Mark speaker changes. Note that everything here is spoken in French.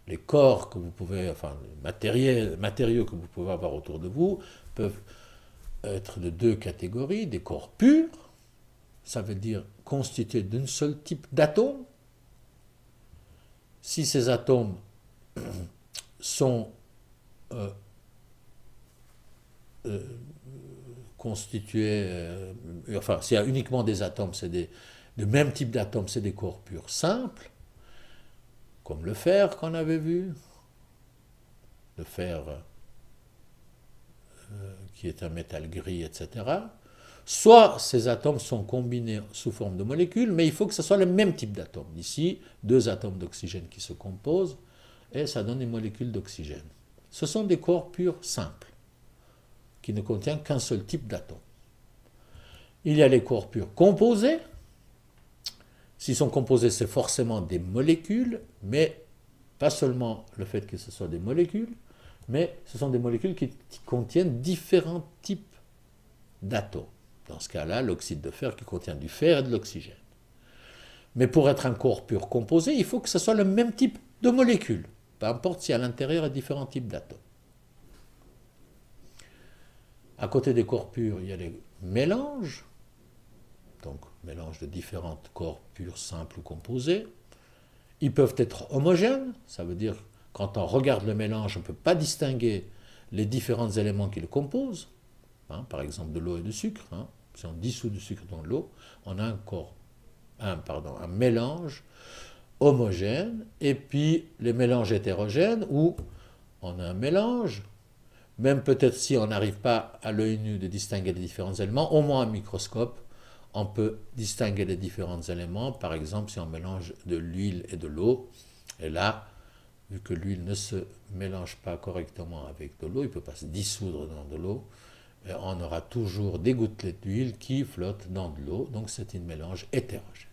Speaker 1: les corps que vous pouvez, enfin, les matériaux que vous pouvez avoir autour de vous peuvent être de deux catégories, des corps purs, ça veut dire constitués d'un seul type d'atomes. Si ces atomes sont euh, euh, constitués, enfin, s'il y a uniquement des atomes, le même type d'atomes, c'est des corps purs simples, comme le fer qu'on avait vu, le fer qui est un métal gris, etc. Soit ces atomes sont combinés sous forme de molécules, mais il faut que ce soit le même type d'atome. Ici, deux atomes d'oxygène qui se composent, et ça donne une molécule d'oxygène. Ce sont des corps purs simples, qui ne contiennent qu'un seul type d'atome. Il y a les corps purs composés. S'ils sont composés, c'est forcément des molécules, mais pas seulement le fait que ce soit des molécules, mais ce sont des molécules qui contiennent différents types d'atomes. Dans ce cas-là, l'oxyde de fer qui contient du fer et de l'oxygène. Mais pour être un corps pur composé, il faut que ce soit le même type de molécules, peu importe si à l'intérieur il y a différents types d'atomes. À côté des corps purs, il y a les mélanges, donc mélange de différents corps purs, simples ou composés. Ils peuvent être homogènes, ça veut dire quand on regarde le mélange, on ne peut pas distinguer les différents éléments qui le composent. Par exemple de l'eau et du sucre. Si on dissout du sucre dans l'eau, on a un mélange homogène, et puis les mélanges hétérogènes où on a un mélange, même peut-être si on n'arrive pas à l'œil nu de distinguer les différents éléments, au moins un microscope, on peut distinguer les différents éléments. Par exemple, si on mélange de l'huile et de l'eau, et là, vu que l'huile ne se mélange pas correctement avec de l'eau, il ne peut pas se dissoudre dans de l'eau, on aura toujours des gouttelettes d'huile qui flottent dans de l'eau, donc c'est un mélange hétérogène.